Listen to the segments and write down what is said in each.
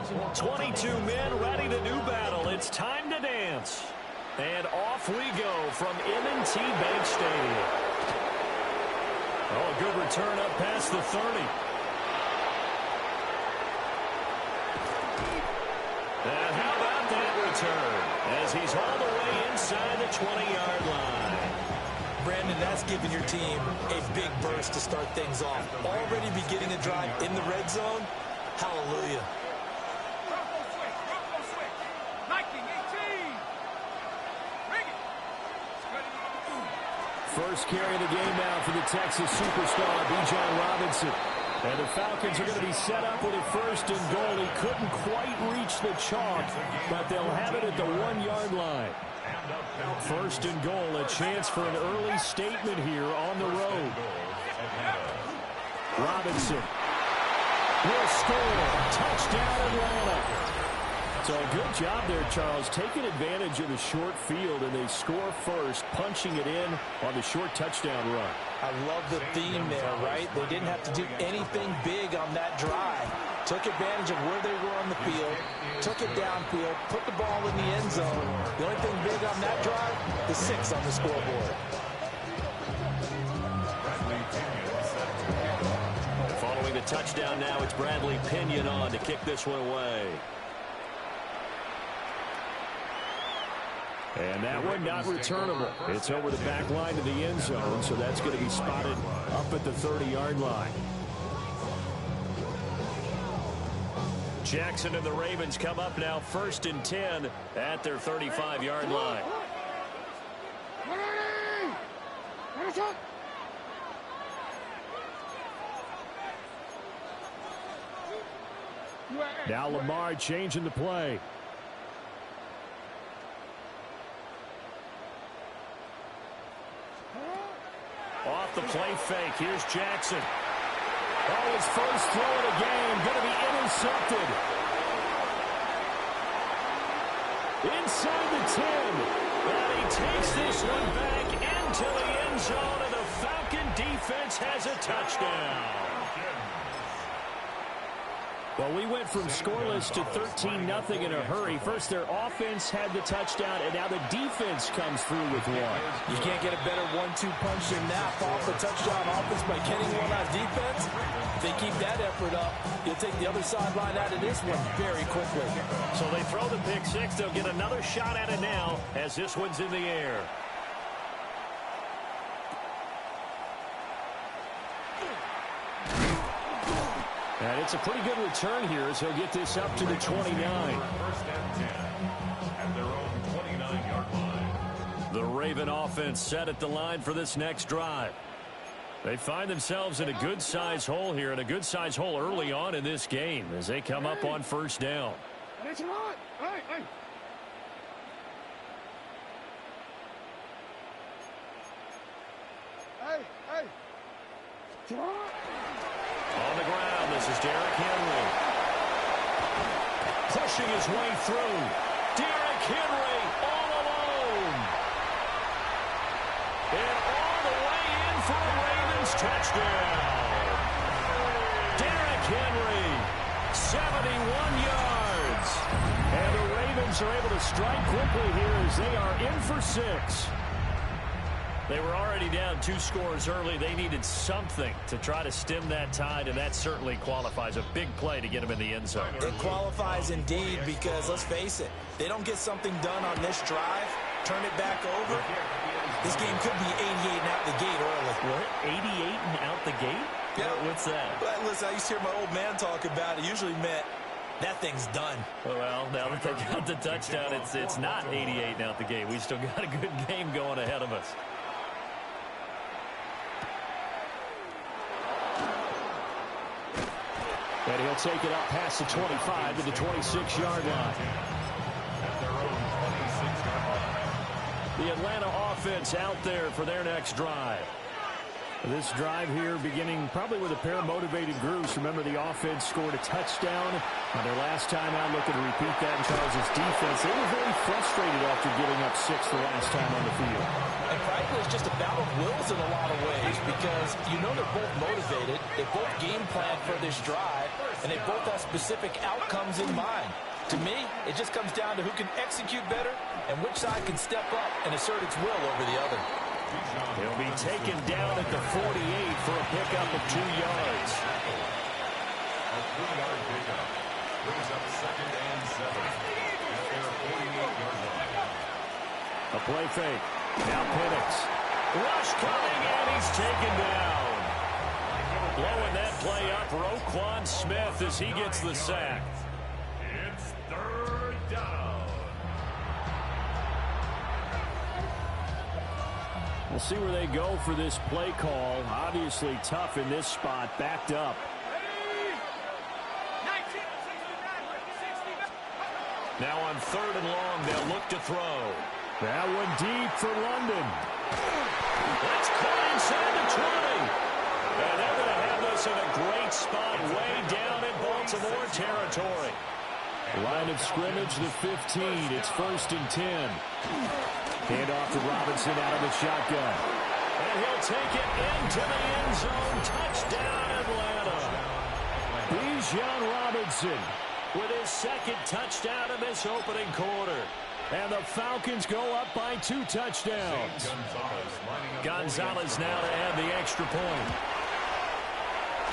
22 men ready to do battle. It's time to dance. And off we go from M&T Bank Stadium. Oh, a good return up past the 30. And how about that return as he's all the way inside the 20-yard line. Brandon, that's giving your team a big burst to start things off. Already beginning a drive in the red zone. Hallelujah. First carry of the game now for the Texas superstar, Bijan Robinson. And the Falcons are going to be set up with a first and goal. He couldn't quite reach the chalk, but they'll have it at the 1-yard line. First and goal, a chance for an early statement here on the road. Robinson will score. Touchdown, Atlanta. So a good job there, Charles, taking advantage of the short field, and they score first, punching it in on the short touchdown run. I love the theme there, right? They didn't have to do anything big on that drive. Took advantage of where they were on the field, took it downfield, put the ball in the end zone. The only thing big on that drive, the 6 on the scoreboard. Following the touchdown now, it's Bradley Pinion on to kick this one away. And that one not returnable. It's over the back line to the end zone, so that's going to be spotted up at the 30-yard line. Jackson and the Ravens come up now first and 10 at their 35-yard line. Now Lamar changing the play. Off the play fake. Here's Jackson. Oh, his first throw of the game. Going to be intercepted. Inside the 10. And he takes this one back into the end zone, and the Falcon defense has a touchdown. Well, we went from scoreless to 13-0 in a hurry. First, their offense had the touchdown, and now the defense comes through with one. You can't get a better 1-2 punch than that off the touchdown offense by getting one on defense. If they keep that effort up, you'll take the other sideline out of this one very quickly. So they throw the pick six. They'll get another shot at it now as this one's in the air. And it's a pretty good return here as he'll get this up to the 29. First and 10 at their own 29-yard line. The Raven offense set at the line for this next drive. They find themselves in a good-sized hole here, and a good-sized hole early on in this game as they come up on first down. On the ground, this is Derrick Henry. Pushing his way through. Derrick Henry all alone. And all the way in for a Ravens touchdown. Derrick Henry, 71 yards. And the Ravens are able to strike quickly here as they are in for 6. They were already down 2 scores early. They needed something to try to stem that tide, and that certainly qualifies. A big play to get them in the end zone. It qualifies indeed because, let's face it, they don't get something done on this drive, turn it back over, this game could be 88 and out the gate early. What? 88 and out the gate? Yeah. What's that? Well, listen, I used to hear my old man talk about it. Usually meant that thing's done. Well, now that they got the touchdown, it's not 88 and out the gate. We still got a good game going ahead of us. And he'll take it up past the 25 to the 26-yard line. The Atlanta offense out there for their next drive. This drive here beginning probably with a pair of motivated groups. Remember, the offense scored a touchdown on their last time out, looking to repeat that in Charles' defense. They were very frustrated after giving up 6 the last time on the field. And frankly, it's just a battle of wills in a lot of ways because you know they're both motivated. They both game plan for this drive. and they both have specific outcomes in mind. To me, it just comes down to who can execute better and which side can step up and assert its will over the other. He'll be taken down at the 48 for a pickup of 2 yards. A 3-yard pickup brings up 2nd and 7 at their 48-yard line. A play fake. Now Penix. Rush coming, and he's taken down. Blowing that play up, Roquan Smith as he gets the sack. It's 3rd down. We'll see where they go for this play call. Obviously tough in this spot, backed up. Now on 3rd and long, they'll look to throw. That one deep for London. That's caught inside the 20. And they're going to have this in a great spot way down in Baltimore territory. Line of scrimmage, the 15. It's 1st and 10. Hand off to Robinson out of the shotgun. And he'll take it into the end zone. Touchdown, Atlanta. Bijan Robinson with his 2nd touchdown in this opening quarter. And the Falcons go up by 2 touchdowns. Gonzalez now to add the extra point.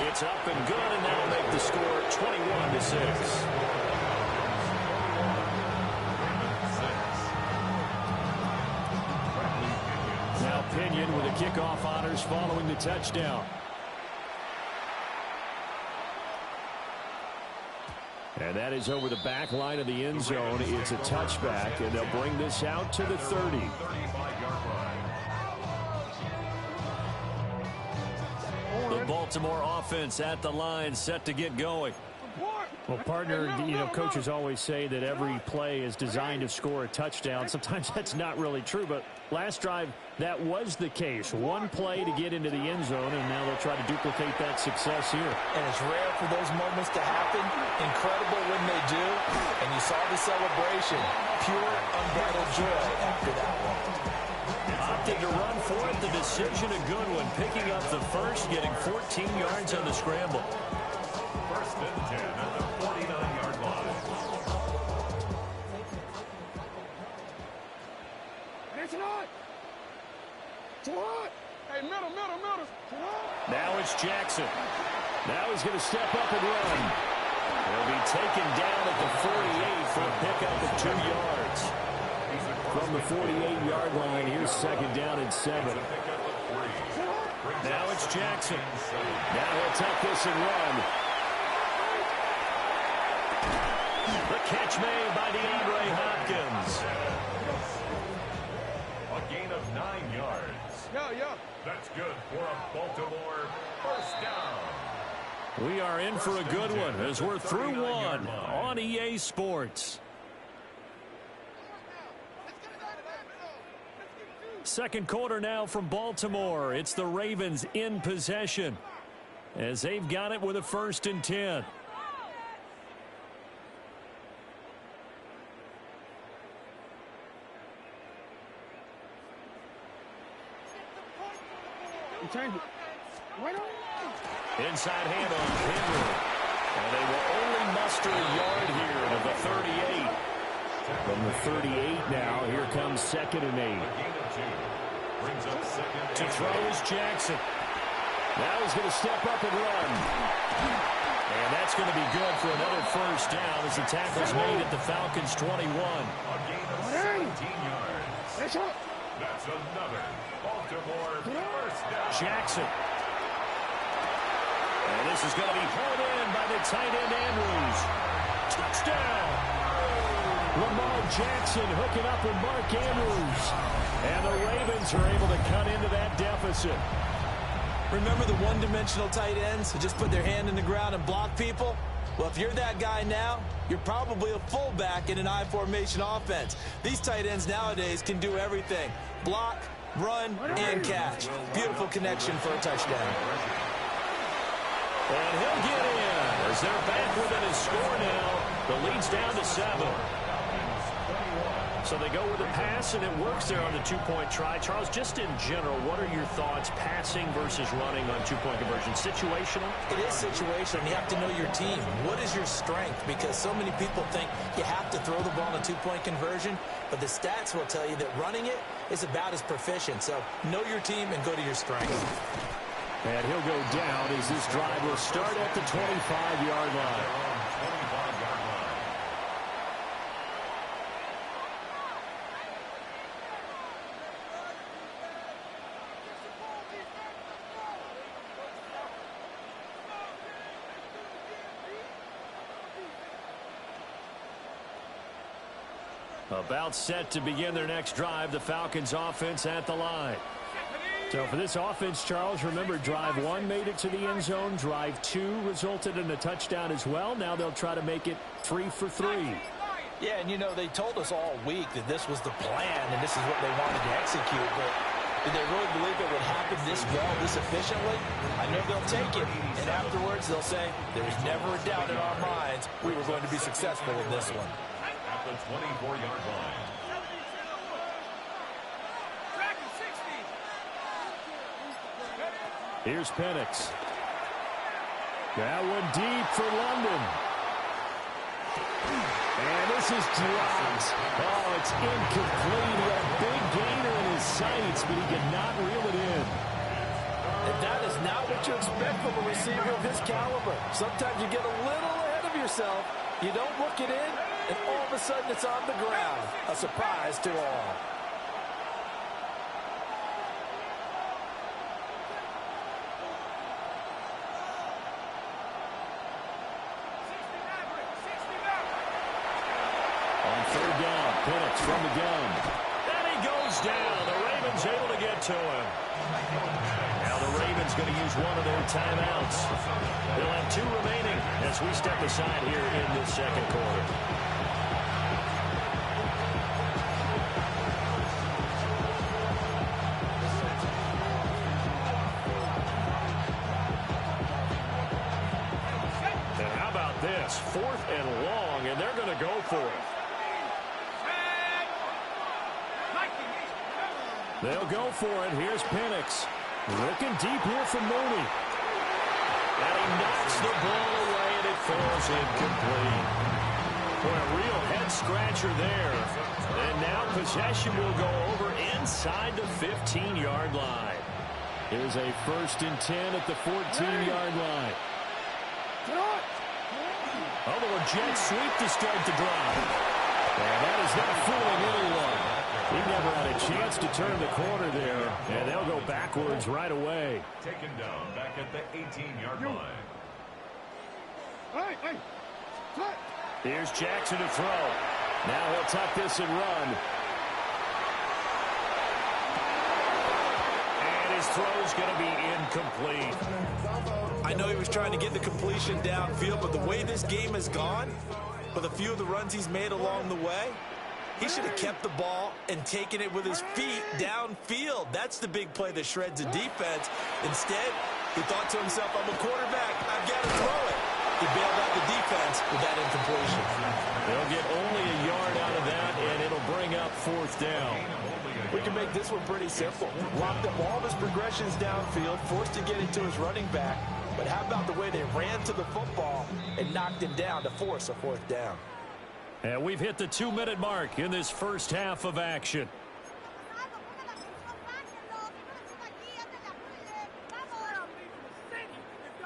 It's up and good, and that'll make the score 21-6. Now Pinion with the kickoff honors following the touchdown. And that is over the back line of the end zone. It's a touchback, and they'll bring this out to the 30. 35-yard line. The Baltimore offense at the line, set to get going. Well, partner, coaches always say that every play is designed to score a touchdown. Sometimes that's not really true, but last drive, that was the case. One play to get into the end zone, and now they'll try to duplicate that success here. And it's rare for those moments to happen. Incredible when they do. And you saw the celebration. Pure, unbridled joy after that one. Opted to run for it. The decision a good one. Picking up the first, getting 14 yards on the scramble. 1st and 10 at the 49-yard line. Hey, middle. Now it's Jackson. Now he's going to step up and run. He'll be taken down at the 48 for a pickup of 2 yards. From the 48-yard line, here's 2nd down and 7. Now it's Jackson. Now he'll take this and run. The catch made by DeAndre Hopkins. A gain of 9 yards. Yeah. That's good for a Baltimore 1st down. We are in for a good one as we're through one on EA Sports. 2nd quarter now from Baltimore. It's the Ravens in possession as they've got it with a 1st and 10. Inside handoff, Henry. And they will only muster a yard here to the 38. From the 38 now, here comes 2nd and 8. A gain of 2 brings up 2nd To throw is Jackson. Now he's going to step up and run. And that's going to be good for another 1st down as the tackle's made at the Falcons' 21. A gain of 17 yards. That's another Baltimore 1st down. Jackson. And this is going to be hauled in by the tight end Andrews. Touchdown! Lamar Jackson hooking up with Mark Andrews. And the Ravens are able to cut into that deficit. Remember the one-dimensional tight ends who just put their hand in the ground and block people? Well, if you're that guy now, you're probably a fullback in an I-formation offense. These tight ends nowadays can do everything. Block, run, and catch. Beautiful connection for a touchdown. And he'll get in as they're back within a score now. The lead's down to 7. So they go with a pass, and it works there on the two-point try. Charles, just in general, what are your thoughts passing versus running on two-point conversion? Situational? It is situational. You have to know your team. What is your strength? Because so many people think you have to throw the ball in a two-point conversion, but the stats will tell you that running it is about as proficient. So know your team and go to your strength. And he'll go down as this drive will start at the 25-yard line. About set to begin their next drive, the Falcons offense at the line. So for this offense, Charles, remember drive 1 made it to the end zone. Drive 2 resulted in a touchdown as well. Now they'll try to make it 3 for 3. Yeah, and you know, they told us all week that this was the plan and this is what they wanted to execute. But did they really believe it would happen this well, this efficiently? I know they'll take it, and afterwards they'll say, there was never a doubt in our minds we were going to be successful in this one. At the 24-yard line. Here's Penix. That one deep for London. And this is dropped. Oh, it's incomplete. He had a big gainer in his sights, but he could not reel it in. And that is not what you expect from a receiver of his caliber. Sometimes you get a little ahead of yourself. You don't look it in, and all of a sudden it's on the ground. A surprise to all. On third down, Penix from the gun. And he goes down. The Ravens able to get to him. Now the Ravens going to use one of their timeouts. They'll have 2 remaining as we step aside here in this second quarter. And how about this? 4th and long, and they're going to go for it. They'll go for it. Here's Penix. Looking deep here from Mooney. And he knocks the ball away, and it falls incomplete. Boy, a real head-scratcher there. And now possession will go over inside the 15-yard line. Here's a 1st and 10 at the 14-yard line. Although a jet sweep to start the drive. And that is not fooling anyone. He never had a chance to turn the corner there, and they'll go backwards right away. Taken down back at the 18-yard line. Hey. Here's Jackson to throw. Now he'll tuck this and run. And his throw's going to be incomplete. I know he was trying to get the completion downfield, but the way this game has gone, with a few of the runs he's made along the way, he should have kept the ball and taken it with his feet downfield. That's the big play that shreds a defense. Instead, he thought to himself, I'm a quarterback, I've got to throw it. He bailed out the defense with that incompletion. They'll get only a yard out of that, and it'll bring up 4th down. We can make this one pretty simple. Locked up all of his progressions downfield, forced to get it to his running back. But how about the way they ran to the football and knocked him down to force a 4th down? And we've hit the 2-minute mark in this first half of action.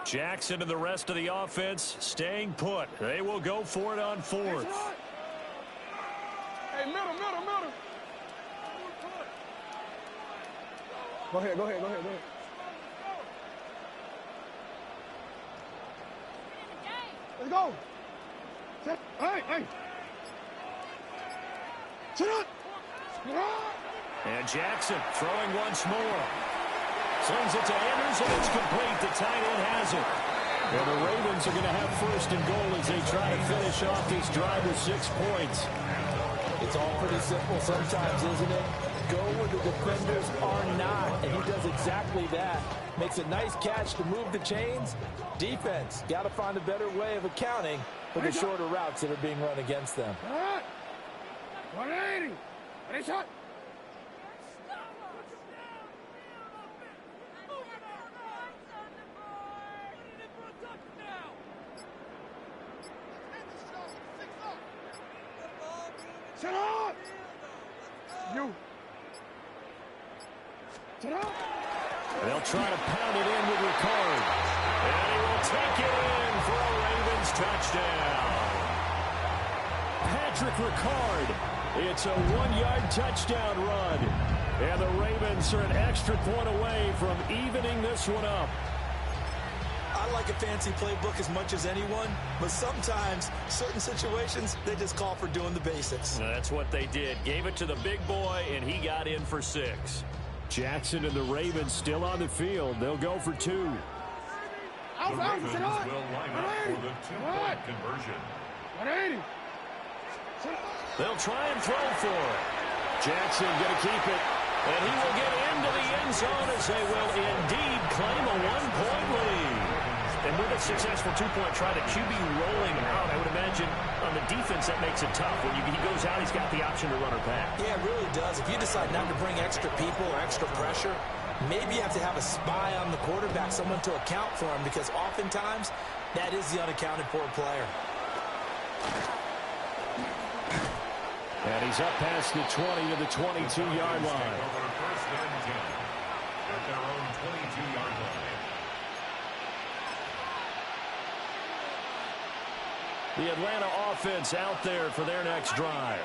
Jackson and the rest of the offense staying put. They will go for it on 4th. Hey, middle. Go ahead. Let's go. Hey. Sit up. And Jackson throwing once more. Sends it to Anderson. It's complete. The tight end has it. And the Ravens are going to have 1st and goal as they try to finish off this drive with 6 points. It's all pretty simple sometimes, isn't it? Go where the defenders are not, and he does exactly that. Makes a nice catch to move the chains. Defense, got to find a better way of accounting for the shorter routes that are being run against them. 180. Ready, shot. Shut up! You. Shut up! They'll try to pound it in with Ricard. And he will take it in for a Ravens touchdown. Patrick Ricard. It's a 1-yard touchdown run. And the Ravens are an extra point away from evening this one up. I like a fancy playbook as much as anyone, but sometimes, certain situations, they just call for doing the basics. That's what they did. Gave it to the big boy, and he got in for 6. Jackson and the Ravens still on the field. They'll go for 2. The Ravens will line up for the 2-point conversion. 180. They'll try and throw for it. Jackson going to keep it. And he will get into the end zone as they will indeed claim a 1-point lead. And with a successful 2-point try, the QB rolling out, I would imagine on the defense that makes it tough. When he goes out, he's got the option to run or pass. Yeah, it really does. If you decide not to bring extra people or extra pressure, maybe you have to have a spy on the quarterback, someone to account for him, because oftentimes that is the unaccounted for player. And he's up past the 20 to the 22-yard line. First and 10 at their own 22-yard line. The Atlanta offense out there for their next drive.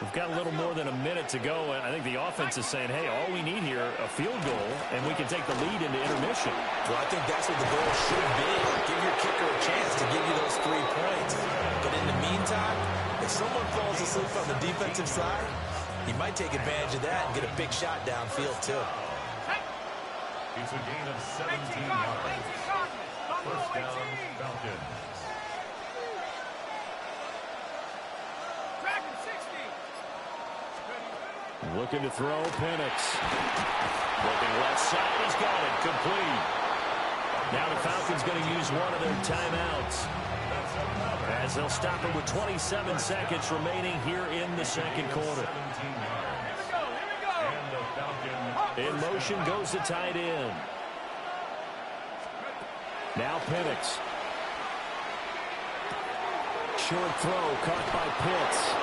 We've got a little more than a minute to go, and I think the offense is saying, hey, all we need here, a field goal, and we can take the lead into intermission. Well, I think that's what the goal should be. Give your kicker a chance to give you those 3 points. But in the meantime, if someone falls asleep on the defensive side, you might take advantage of that and get a big shot downfield, too. It's a gain of 17 yards. First down, Falcons. Looking to throw, Penix. Looking left side, he's got it, complete. Now the Falcons going to use one of their timeouts, as they'll stop it with 27 seconds remaining here in the second quarter. In motion goes the tight end. Now Penix. Short throw caught by Pitts.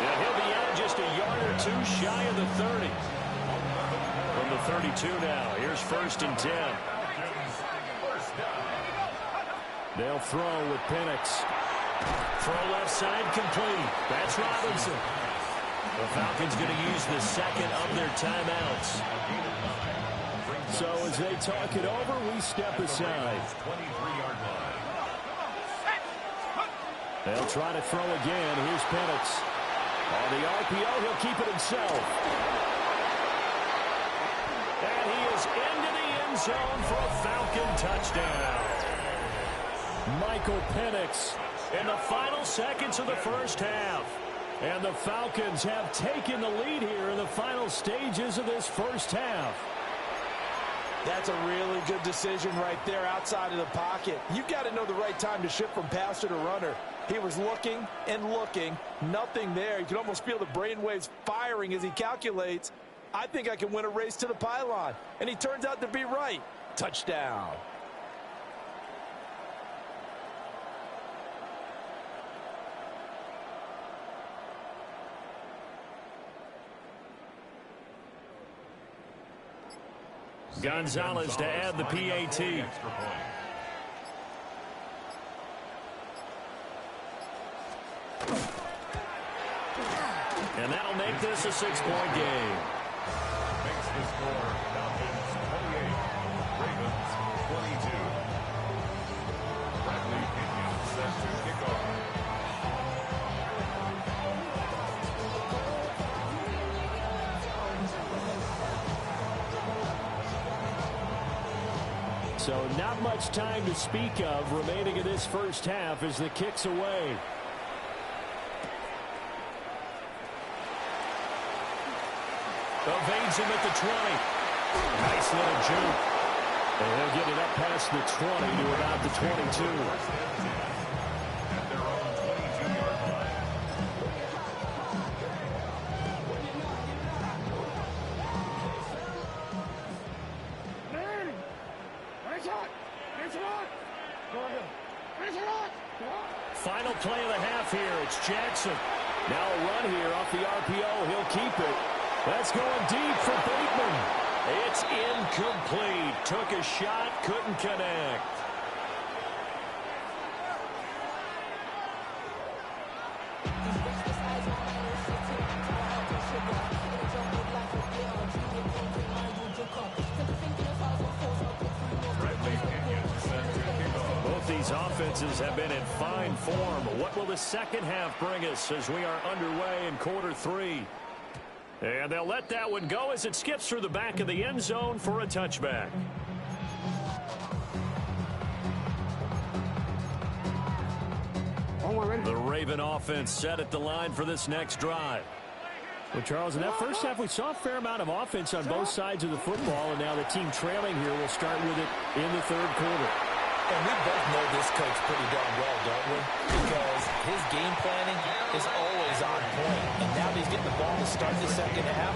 And he'll be out just a yard or 2 shy of the 30. From the 32 now, here's 1st and 10. They'll throw with Penix. Throw left side complete. That's Robinson. The Falcons going to use the second of their timeouts. So as they talk it over, we step aside. 23-yard line. They'll try to throw again. Here's Penix. On the RPO, he'll keep it himself. And he is into the end zone for a Falcon touchdown. Michael Penix in the final seconds of the first half. And the Falcons have taken the lead here in the final stages of this first half. That's a really good decision right there outside of the pocket. You've got to know the right time to shift from passer to runner. He was looking and looking, nothing there. You can almost feel the brainwaves firing as he calculates, I think I can win a race to the pylon. And he turns out to be right. Touchdown. Gonzalez to add the PAT. And that'll make this a 6-point game. Makes the score Falcons 28, Ravens 22. Bradley Pinion set to kick off. So not much time to speak of remaining in this first half as the kick's away. Evades him at the 20. Nice little juke. And he'll get it up past the 20 to about the 22. At their own 22-yard line. final play of the half here. It's Jackson. Now a run here off the RPO. He'll keep it. That's going deep for Bateman. It's incomplete. Took a shot, couldn't connect. Both these offenses have been in fine form. What will the second half bring us as we are underway in quarter 3? And they'll let that one go as it skips through the back of the end zone for a touchback. The Raven offense set at the line for this next drive. Well, Charles, in that first half, we saw a fair amount of offense on both sides of the football, and now the team trailing here will start with it in the third quarter. And we both know this coach pretty darn well, don't we? Because his game planning is always on point. And now that he's getting the ball to start the second half,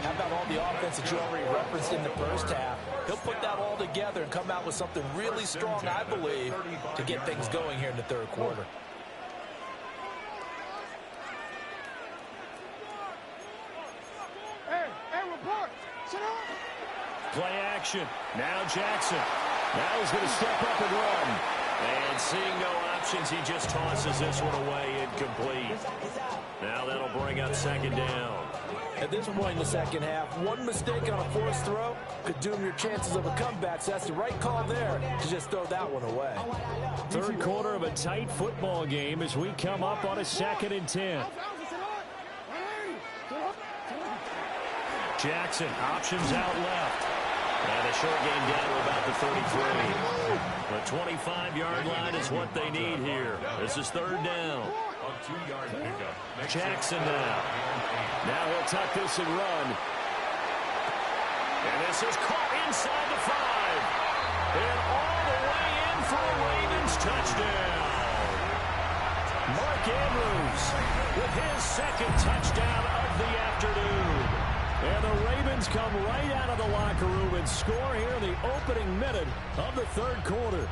how about all the offense that you already referenced in the first half? He'll put that all together and come out with something really strong, I believe, to get things going here in the third quarter. Hey, report. Sit up. Play action. Now Jackson. Now he's going to step up and run. And seeing no options, he just tosses this one away, incomplete. Now that'll bring up second down. At this point in the second half, one mistake on a forced throw could doom your chances of a comeback. So that's the right call there to just throw that one away. Third quarter of a tight football game as we come up on a 2nd and 10. Jackson, options out left. And a short game down to about the 33. The 25-yard line is what they need here. This is third down. Jackson now. Now he'll tuck this and run. And this is caught inside the 5. And all the way in for a Ravens touchdown. Mark Andrews with his second touchdown of the afternoon. And the Ravens come right out of the locker room and score here in the opening minute of the third quarter.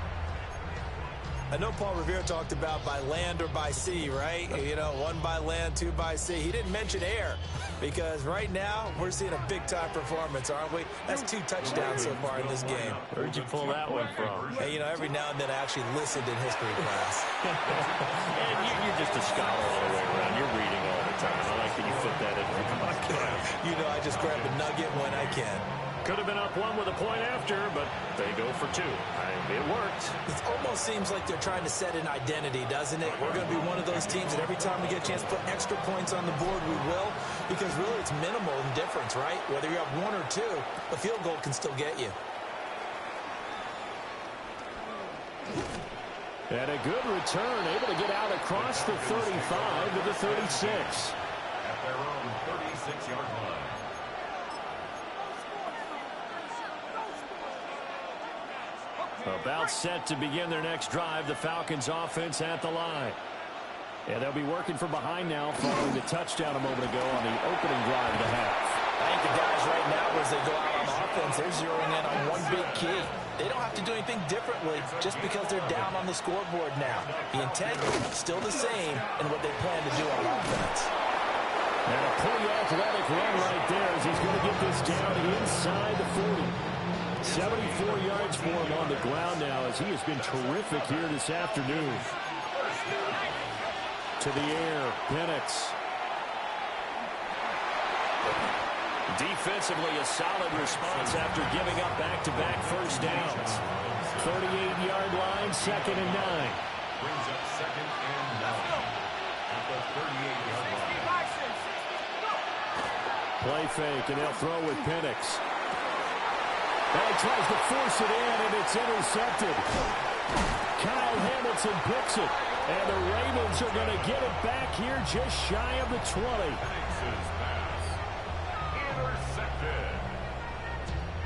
I know Paul Revere talked about by land or by sea, right? You know, 1 by land, 2 by sea. He didn't mention air because right now we're seeing a big-time performance, aren't we? That's 2 touchdowns so far in this game. Where'd you pull that one from? Hey, you know, every now and then I actually listened in history class. And you're just a scholar all the way around. You're reading all the time. I like that you put that in your podcast. You know, I just grab a nugget when I can. Could have been up 1 with a point after, but they go for 2. It worked. It almost seems like they're trying to set an identity, doesn't it? We're going to be one of those teams that every time we get a chance to put extra points on the board, we will. Because really it's minimal in difference, right? Whether you're up 1 or 2, a field goal can still get you. And a good return, able to get out across the 35 to the 36. At their own 36-yard line. About set to begin their next drive, the Falcons offense at the line. And they'll be working from behind now following the touchdown a moment ago on the opening drive of the half. I think the guys right now, as they go out on offense, they're zeroing in on one big key. They don't have to do anything differently just because they're down on the scoreboard now. The intent is still the same in what they plan to do on offense. And a pretty athletic run right there as he's going to get this down inside the 40. 74 yards for him on the ground now as he has been terrific here this afternoon. To the air, Penix. Defensively, a solid response after giving up back-to-back first downs. 38-yard line, 2nd and 9. Brings up 2nd and 9. At the 38-yard line. Play fake, and they'll throw with Penix. And he tries to force it in, and it's intercepted. Kyle Hamilton picks it. And the Ravens are going to get it back here just shy of the 20. Penix's pass. Intercepted.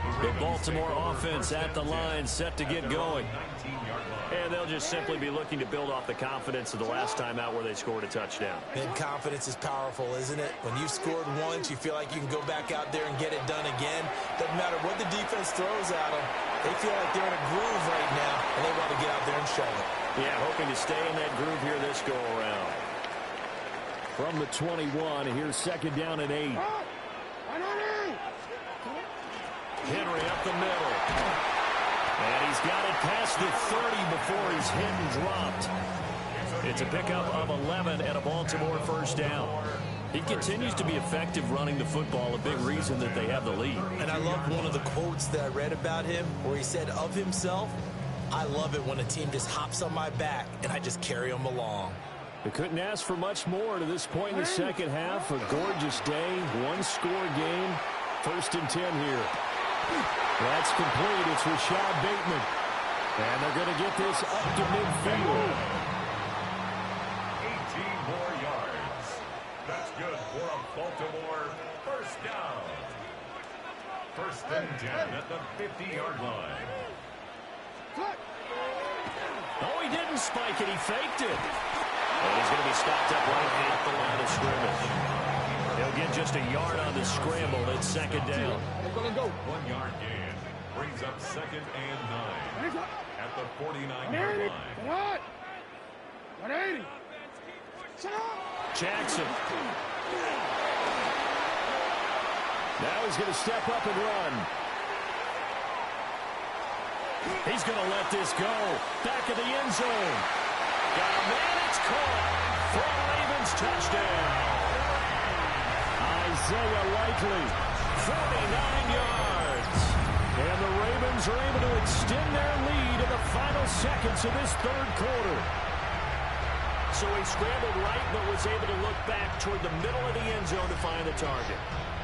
The The Baltimore offense at the line, set to get going. 19-yard line. And they'll just simply be looking to build off the confidence of the last time out where they scored a touchdown. And confidence is powerful, isn't it? When you've scored once, you feel like you can go back out there and get it done again. Doesn't matter what the defense throws at them. They feel like they're in a groove right now, and they want to get out there and show it. Yeah, hoping to stay in that groove here this go-around. From the 21, here's second down and 8. Henry up the middle. And he's got it past the 30 before he's hit and dropped. It's a pickup of 11 and a Baltimore first down. He continues to be effective running the football, a big reason that they have the lead. And I love one of the quotes that I read about him where he said of himself, "I love it when a team just hops on my back and I just carry them along." They couldn't ask for much more to this point in the second half. A gorgeous day, one-score game. First and 10 here. That's complete. It's Rashad Bateman. And they're going to get this up to midfield. 18 more yards. That's good for a Baltimore first down. First and 10 at the 50-yard line. Oh, he didn't spike it. He faked it. And he's going to be stopped up right at the line of scrimmage. He'll get just a yard on the scramble. It's second down. 1 yard gain brings up second and 9 at the 49-yard line. 180. Jackson. Now he's going to step up and run. He's going to let this go. Back of the end zone. Got a man. It's caught for a Ravens touchdown. Isaiah Likely. 49 yards. And the Ravens are able to extend their lead in the final seconds of this third quarter. So he scrambled right, but was able to look back toward the middle of the end zone to find the target.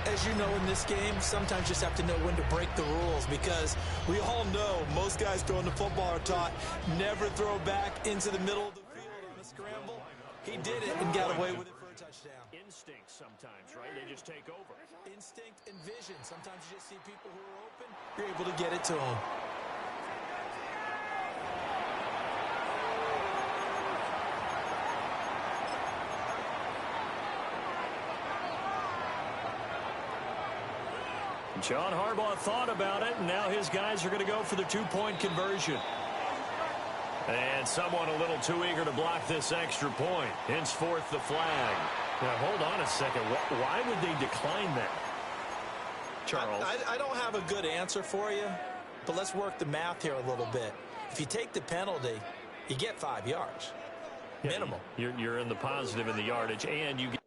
As you know, in this game, sometimes you just have to know when to break the rules, because we all know most guys throwing the football are taught never throw back into the middle of the field on a scramble. He did it and got away with it for a touchdown. Instinct sometimes, right? They just take over. Instinct and vision. Sometimes you just see people who are open, you're able to get it to them. John Harbaugh thought about it, and now his guys are going to go for the two-point conversion. And someone a little too eager to block this extra point. Henceforth, the flag. Now, hold on a second. Why would they decline that? Charles? I don't have a good answer for you, but let's work the math here a little bit. If you take the penalty, you get 5 yards. Minimum. You're in the positive in the yardage, and you get